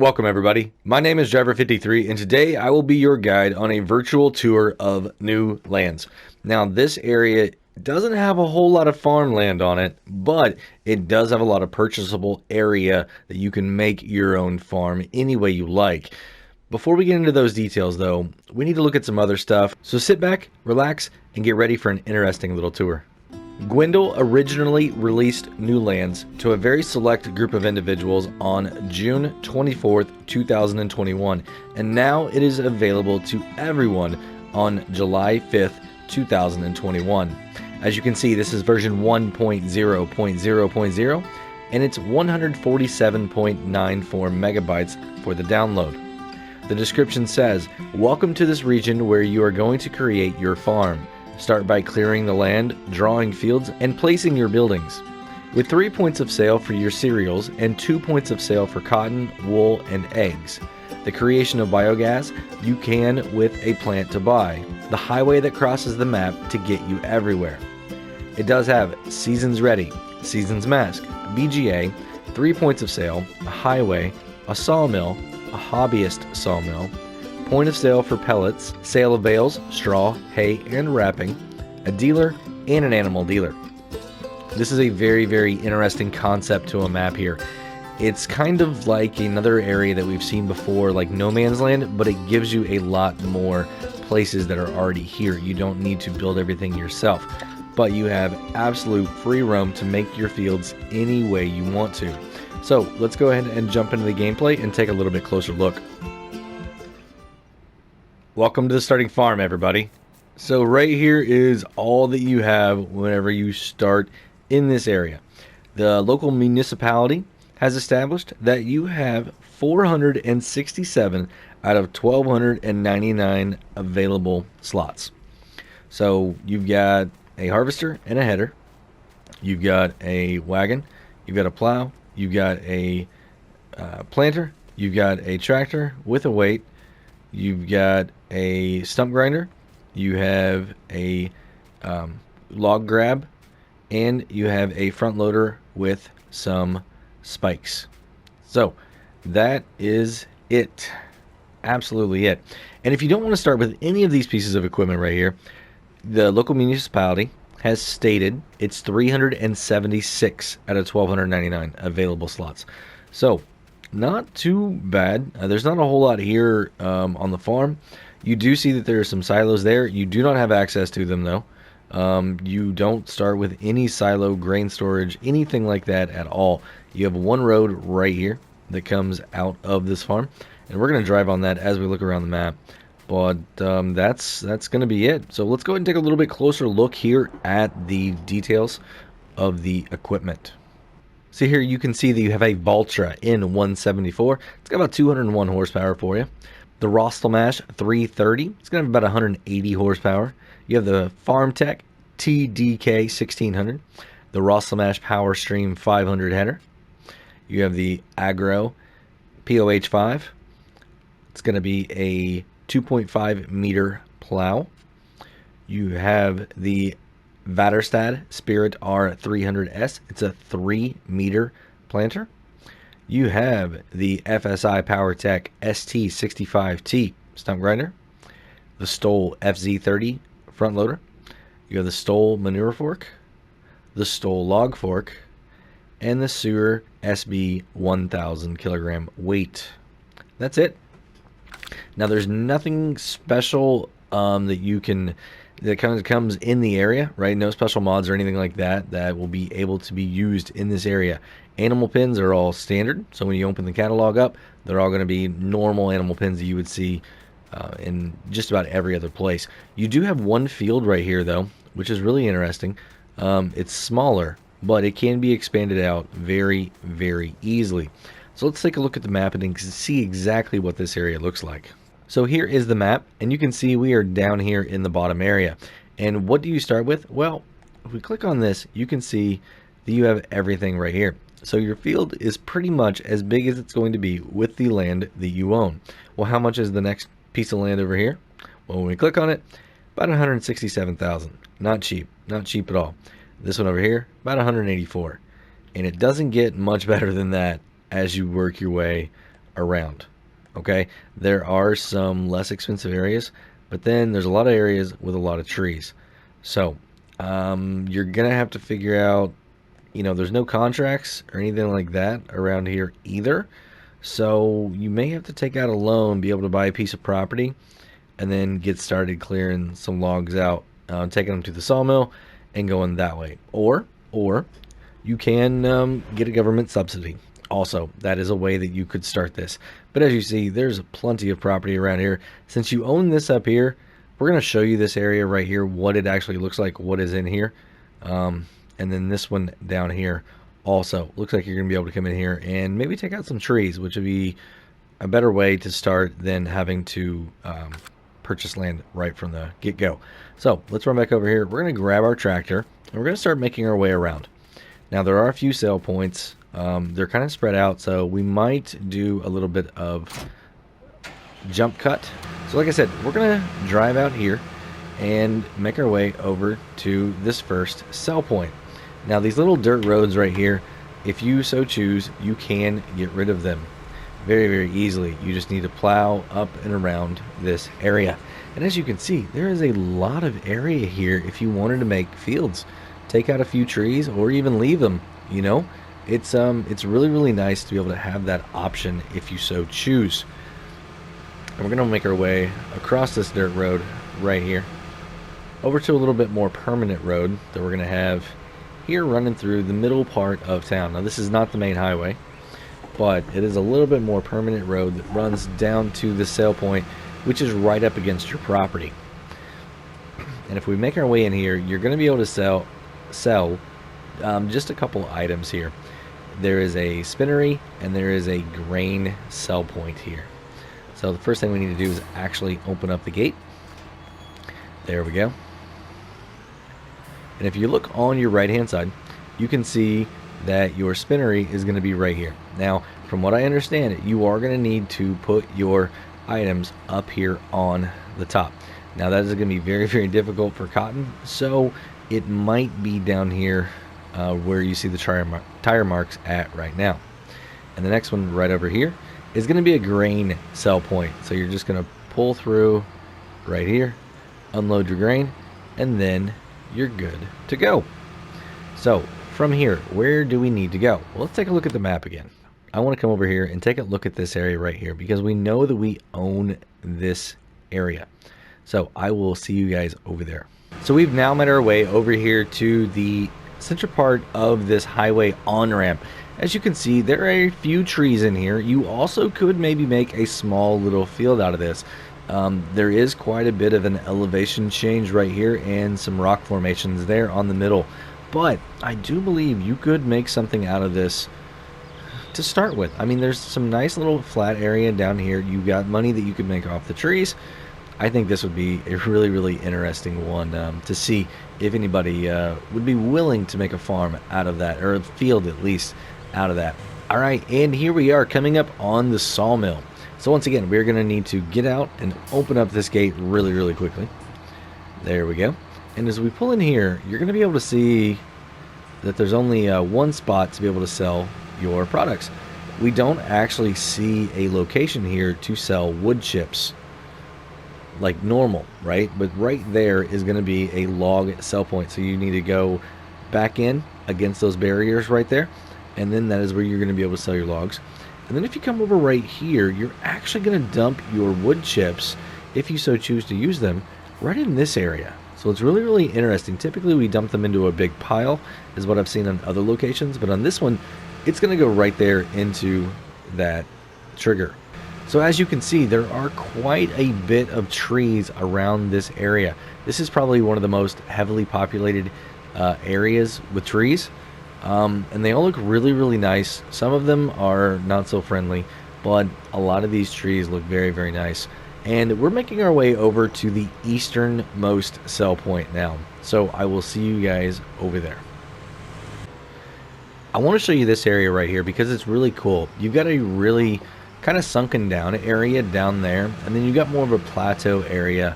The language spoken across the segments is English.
Welcome everybody, my name is Driver53 and today I will be your guide on a virtual tour of new lands. Now this area doesn't have a whole lot of farmland on it, but it does have a lot of purchasable area that you can make your own farm any way you like. Before we get into those details though, we need to look at some other stuff, so sit back, relax, and get ready for an interesting little tour. GWENDAL originally released new lands to a very select group of individuals on June 24th, 2021, and now it is available to everyone on July 5th, 2021. As you can see, this is version 1.0.0.0, and it's 147.94 megabytes for the download. The description says, "Welcome to this region where you are going to create your farm. Start by clearing the land, drawing fields, and placing your buildings. With 3 points of sale for your cereals and 2 points of sale for cotton, wool, and eggs. The creation of biogas you can with a plant to buy. The highway that crosses the map to get you everywhere." It does have Seasons Ready, Seasons Mask, BGA, 3 points of sale, a highway, a sawmill, a hobbyist sawmill, point of sale for pellets, sale of bales, straw, hay, and wrapping, a dealer, and an animal dealer. This is a very, very interesting concept to a map here. It's kind of like another area that we've seen before, like No Man's Land, but it gives you a lot more places that are already here. You don't need to build everything yourself, but you have absolute free roam to make your fields any way you want to. So let's go ahead and jump into the gameplay and take a little bit closer look. Welcome to the starting farm, everybody. So right here is all that you have whenever you start in this area. The local municipality has established that you have 467 out of 1,299 available slots. So you've got a harvester and a header. You've got a wagon. You've got a plow. You've got a planter. You've got a tractor with a weight. You've got a stump grinder, you have a log grab, and you have a front loader with some spikes. So that is it. Absolutely it. And if you don't want to start with any of these pieces of equipment right here, the local municipality has stated it's 376 out of 1,299 available slots. So not too bad. There's not a whole lot here on the farm. You do see that there are some silos there. You do not have access to them though. You don't start with any silo, grain storage, anything like that at all. You have one road right here that comes out of this farm, and we're going to drive on that as we look around the map. But that's going to be it. So let's go ahead and take a little bit closer look here at the details of the equipment. So here you can see that you have a Valtra in 174. It's got about 201 horsepower for you. The Rostelmash 330. It's going to have about 180 horsepower. You have the FarmTech TDK 1600. The Rostelmash PowerStream 500 header. You have the Agro POH 5. It's going to be a 2.5 meter plow. You have the Vaterstad Spirit R300S. It's a 3 meter planter. You have the FSI PowerTech ST65T stump grinder, the Stoll FZ30 front loader. You have the Stoll manure fork, the Stoll log fork, and the Sewer SB 1000 kilogram weight. That's it. Now there's nothing special that kind of comes in the area, right? No special mods or anything like that that will be able to be used in this area. Animal pins are all standard, so when you open the catalog up, they're all going to be normal animal pins that you would see in just about every other place. You do have one field right here though, which is really interesting. It's smaller, but it can be expanded out very, very easily. So let's take a look at the map and see exactly what this area looks like. So here is the map, and you can see we are down here in the bottom area. And what do you start with? Well, if we click on this, you can see that you have everything right here. So your field is pretty much as big as it's going to be with the land that you own. Well, how much is the next piece of land over here? Well, when we click on it, about 167,000. Not cheap at all. This one over here, about 184. And it doesn't get much better than that as you work your way around. Okay, there are some less expensive areas, but then there's a lot of areas with a lot of trees. So you're gonna have to figure out, there's no contracts or anything like that around here either. So you may have to take out a loan, be able to buy a piece of property, and then get started clearing some logs out, taking them to the sawmill, and going that way. Or you can get a government subsidy. Also, that is a way that you could start this. But as you see, there's plenty of property around here. Since you own this up here, we're going to show you this area right here, what it actually looks like, what is in here. And then this one down here also looks like you're going to be able to come in here and maybe take out some trees, which would be a better way to start than having to purchase land right from the get-go. So let's run back over here. We're going to grab our tractor and we're going to start making our way around. Now there are a few sale points. They're kind of spread out, so we might do a little bit of jump cut. So like I said, we're going to drive out here and make our way over to this first sell point. Now these little dirt roads right here, if you so choose, you can get rid of them very, very easily. You just need to plow up and around this area. And as you can see, there is a lot of area here if you wanted to make fields. Take out a few trees or even leave them, It's really, really nice to be able to have that option if you so choose. And we're going to make our way across this dirt road right here over to a little bit more permanent road that we're going to have here running through the middle part of town. Now this is not the main highway, but it is a little bit more permanent road that runs down to the sale point, which is right up against your property. And if we make our way in here, you're going to be able to sell just a couple items here. There is a spinnery and there is a grain sell point here. So the first thing we need to do is actually open up the gate. There we go. And if you look on your right hand side, you can see that your spinnery is going to be right here. Now, from what I understand, you are going to need to put your items up here on the top. Now that is going to be very, very difficult for cotton, so it might be down here where you see the tire marks at right now. And the next one right over here is going to be a grain sell point. So you're just going to pull through right here, unload your grain, and then you're good to go. So from here, where do we need to go? Well, let's take a look at the map again. I want to come over here and take a look at this area right here because we know that we own this area. So I will see you guys over there. So we've now made our way over here to the center part of this highway on-ramp. As you can see, there are a few trees in here. You also could maybe make a small little field out of this. There is quite a bit of an elevation change right here and some rock formations there on the middle. But I do believe you could make something out of this to start with. I mean, there's some nice little flat area down here. You got money that you could make off the trees. I think this would be a really, really interesting one to see if anybody would be willing to make a farm out of that, or a field at least out of that. All right, and here we are coming up on the sawmill. So once again, we're going to need to get out and open up this gate really, really quickly. There we go. And as we pull in here, you're going to be able to see that there's only one spot to be able to sell your products. We don't actually see a location here to sell wood chips like normal, right? But right there is going to be a log sell point. So you need to go back in against those barriers right there. And then that is where you're going to be able to sell your logs. And then if you come over right here, you're actually going to dump your wood chips, if you so choose to use them, right in this area. So it's really, really interesting. Typically we dump them into a big pile, is what I've seen on other locations. But on this one, it's going to go right there into that trigger. So as you can see, there are quite a bit of trees around this area. This is probably one of the most heavily populated areas with trees. And they all look really, really nice. Some of them are not so friendly, but a lot of these trees look very, very nice. And we're making our way over to the easternmost sell point now. So I will see you guys over there. I want to show you this area right here because it's really cool. You've got a really kind of sunken down area down there, and then you got more of a plateau area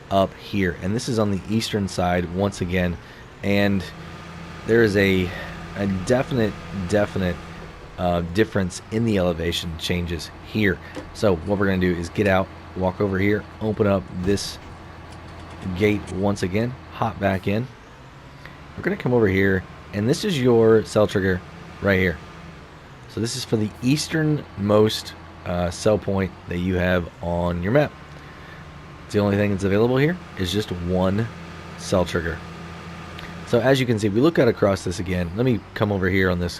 up here. And this is on the eastern side once again. And there is a definite difference in the elevation changes here. So what we're going to do is get out, walk over here, open up this gate once again, hop back in. We're going to come over here, and this is your cell trigger right here. So this is for the easternmost cell point that you have on your map. The only thing that's available here is just one cell trigger. So as you can see, we look out across this again. Let me come over here on this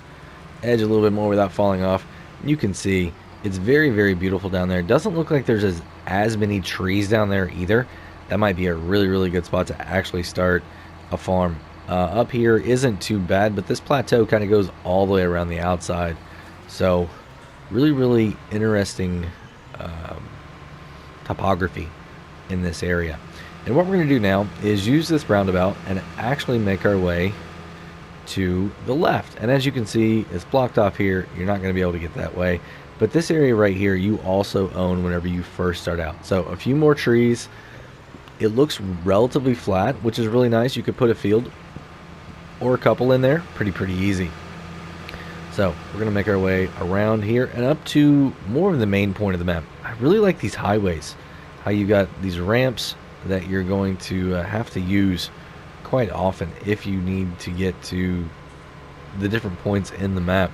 edge a little bit more without falling off. You can see it's very, very beautiful down there. It doesn't look like there's as many trees down there either. That might be a really, really good spot to actually start a farm. Up here isn't too bad, but this plateau kind of goes all the way around the outside. So really, really interesting topography in this area. And what we're going to do now is use this roundabout and actually make our way to the left. And as you can see, it's blocked off here. You're not going to be able to get that way. But this area right here, you also own whenever you first start out. So a few more trees. It looks relatively flat, which is really nice. You could put a field or a couple in there. Pretty easy. So we're going to make our way around here and up to more of the main point of the map. I really like these highways. How you got these ramps that you're going to have to use quite often if you need to get to the different points in the map.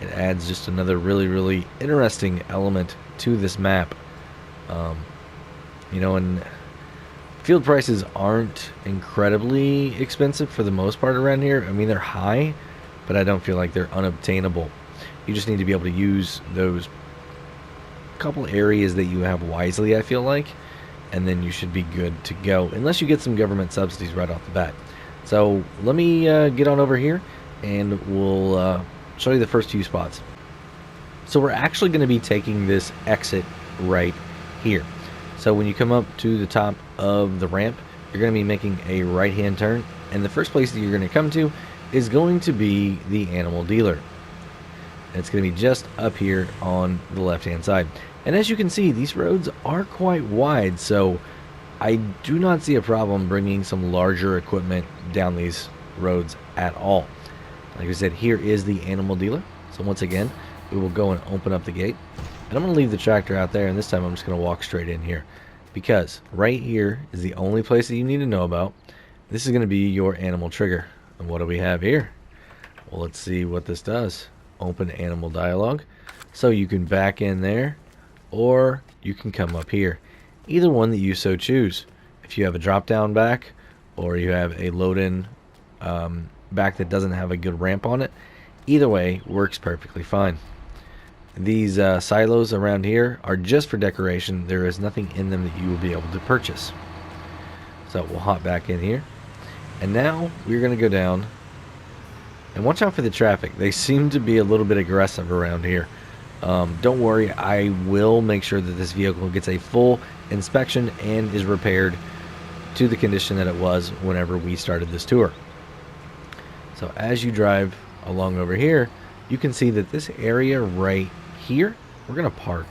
It adds just another really, really interesting element to this map. You know, and field prices aren't incredibly expensive for the most part around here. I mean, they're high, but I don't feel like they're unobtainable. You just need to be able to use those couple areas that you have wisely, I feel like, and then you should be good to go, unless you get some government subsidies right off the bat. So let me get on over here and we'll show you the first few spots. So we're actually going to be taking this exit right here. So when you come up to the top of the ramp, you're going to be making a right hand turn, and the first place that you're going to come to is going to be the animal dealer. It's going to be just up here on the left hand side. And as you can see, these roads are quite wide, so I do not see a problem bringing some larger equipment down these roads at all. Like I said, here is the animal dealer. So once again, we will go and open up the gate. And I'm going to leave the tractor out there, and this time I'm just going to walk straight in here. Because right here is the only place that you need to know about. This is going to be your animal trigger. And what do we have here? Well, let's see what this does. Open animal dialogue. So you can back in there, or you can come up here. Either one that you so choose. If you have a drop down back, or you have a load in back that doesn't have a good ramp on it, either way works perfectly fine. These silos around here are just for decoration. There is nothing in them that you will be able to purchase. So we'll hop back in here. And now we're going to go down. And watch out for the traffic. They seem to be a little bit aggressive around here. Don't worry, I will make sure that this vehicle gets a full inspection and is repaired to the condition that it was whenever we started this tour. So as you drive along over here, you can see that this area right here, we're going to park.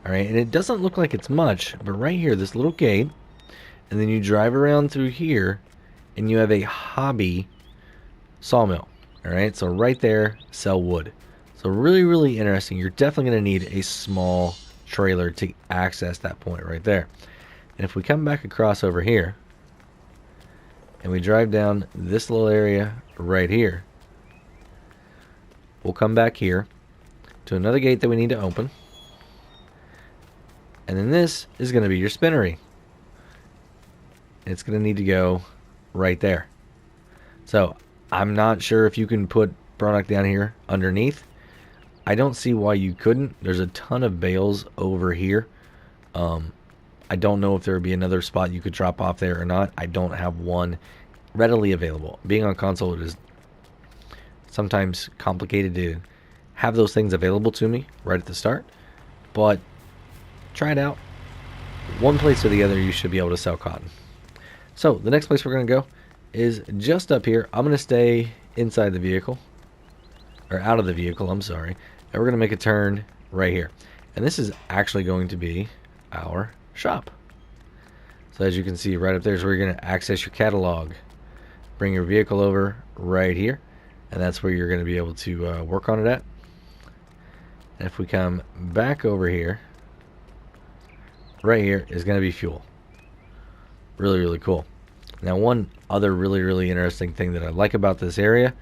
Alright, and it doesn't look like it's much, but right here, this little gate, and then you drive around through here, and you have a hobby sawmill. Alright, so right there, sell wood. So really, really interesting. You're definitely going to need a small trailer to access that point right there. And if we come back across over here, and we drive down this little area right here, we'll come back here to another gate that we need to open. And then this is going to be your spinnery. It's going to need to go right there. So I'm not sure if you can put product down here underneath. I don't see why you couldn't. There's a ton of bales over here. I don't know if there would be another spot you could drop off there or not. I don't have one readily available. Being on console, it is sometimes complicated to have those things available to me right at the start. But try it out. One place or the other, you should be able to sell cotton. So the next place we're going to go is just up here. I'm going to stay inside the vehicle. Or out of the vehicle, I'm sorry. And we're going to make a turn right here. And this is actually going to be our shop. So as you can see right up there is where you're going to access your catalog. Bring your vehicle over right here. And that's where you're going to be able to work on it at. And if we come back over here, right here is going to be fuel. Really, really cool. Now, one other really, really interesting thing that I like about this area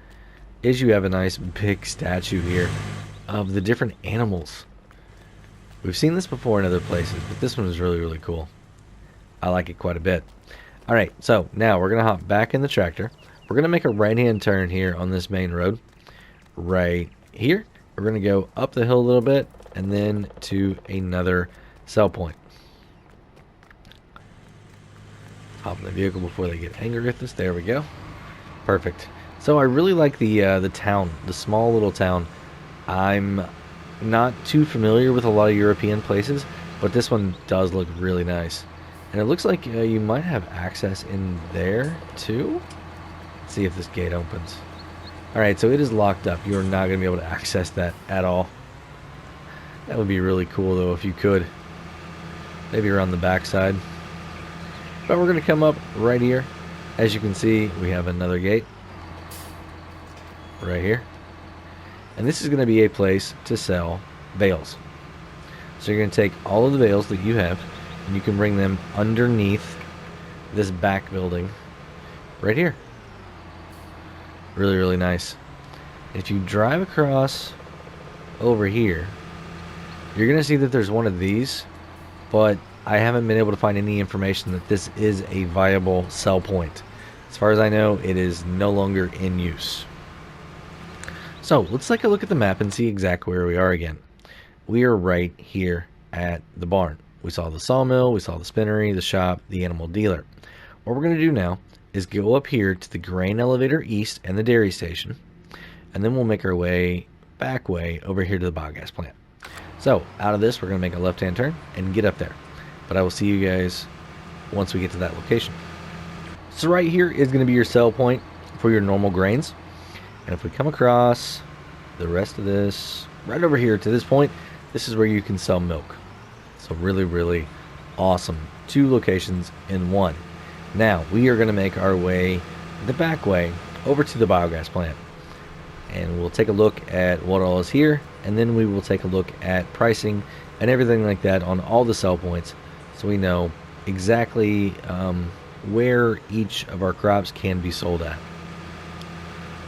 is you have a nice big statue here of the different animals. We've seen this before in other places, but this one is really, really cool. I like it quite a bit. Alright, so now we're going to hop back in the tractor. We're going to make a right-hand turn here on this main road. Right here. We're going to go up the hill a little bit and then to another sell point. Hop in the vehicle before they get angry with us. There we go. Perfect. So I really like the town, the small little town. I'm not too familiar with a lot of European places, but this one does look really nice. And it looks like you might have access in there too. Let's see if this gate opens. Alright, so it is locked up. You're not going to be able to access that at all. That would be really cool though if you could. Maybe around the backside. But we're going to come up right here. As you can see, we have another gate. Right here. And this is going to be a place to sell bales. So you're going to take all of the bales that you have, and you can bring them underneath this back building right here. Really, really nice. If you drive across over here, you're going to see that there's one of these, but I haven't been able to find any information that this is a viable sell point. As far as I know, it is no longer in use. So let's take a look at the map and see exactly where we are again. We are right here at the barn. We saw the sawmill, we saw the spinnery, the shop, the animal dealer. What we're going to do now is go up here to the grain elevator east and the dairy station, and then we'll make our back way over here to the biogas plant. So out of this, we're going to make a left-hand turn and get up there. But I will see you guys once we get to that location. So right here is going to be your sell point for your normal grains. And if we come across the rest of this, right over here to this point, this is where you can sell milk. So really, really awesome. 2 locations in one. Now, we are going to make our way the back way over to the biogas plant. And we'll take a look at what all is here. And then we will take a look at pricing and everything like that on all the sell points. So we know exactly where each of our crops can be sold at.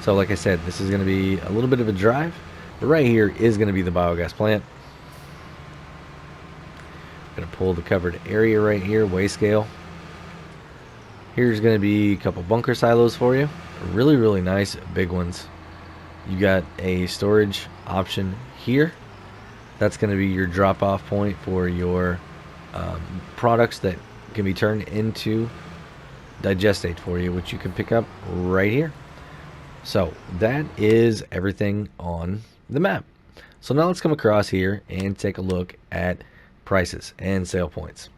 So like I said, this is going to be a little bit of a drive, but right here is going to be the biogas plant. Going to pull the covered area right here, weigh scale. Here's going to be a couple bunker silos for you. Really, really nice big ones. You got a storage option here. That's going to be your drop-off point for your products that can be turned into digestate for you, which you can pick up right here. So that is everything on the map. So now let's come across here and take a look at prices and sale points.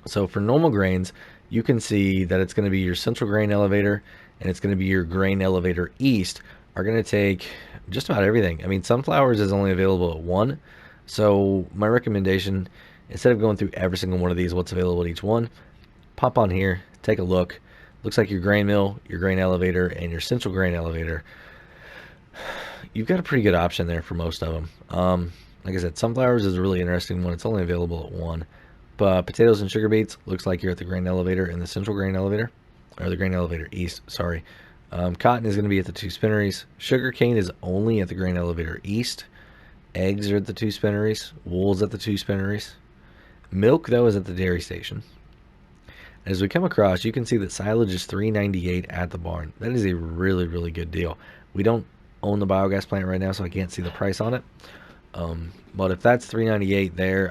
So for normal grains, you can see that it's going to be your central grain elevator and it's going to be your grain elevator east are going to take just about everything. I mean, sunflowers is only available at 1. So my recommendation, instead of going through every single one of these, what's available at each one, pop on here, take a look. Looks like your grain mill, your grain elevator, and your central grain elevator. You've got a pretty good option there for most of them. Like I said, sunflowers is a really interesting one. It's only available at 1. But potatoes and sugar beets, looks like you're at the grain elevator and the central grain elevator. Or the grain elevator east, sorry. Cotton is going to be at the 2 spinneries. Sugar cane is only at the grain elevator east. Eggs are at the 2 spinneries. Wool's at the 2 spinneries. Milk, though, is at the dairy station. As we come across, you can see that silage is $3.98 at the barn. That is a really, really good deal. We don't own the biogas plant right now, so I can't see the price on it. But if that's $3.98 there,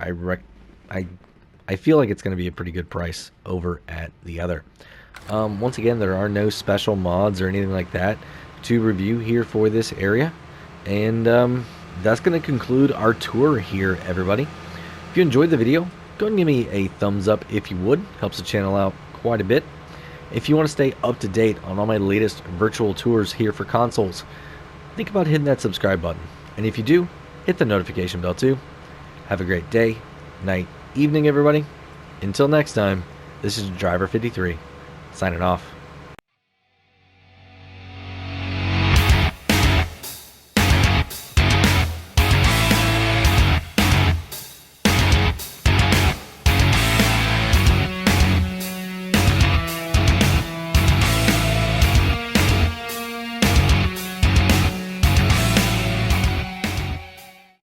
I feel like it's going to be a pretty good price over at the other. Once again, there are no special mods or anything like that to review here for this area. And that's going to conclude our tour here, everybody. If you enjoyed the video, go ahead and give me a thumbs up if you would. Helps the channel out quite a bit. If you want to stay up to date on all my latest virtual tours here for consoles, think about hitting that subscribe button. And if you do, hit the notification bell too. Have a great day, night, evening, everybody. Until next time, this is Driver 53, signing off.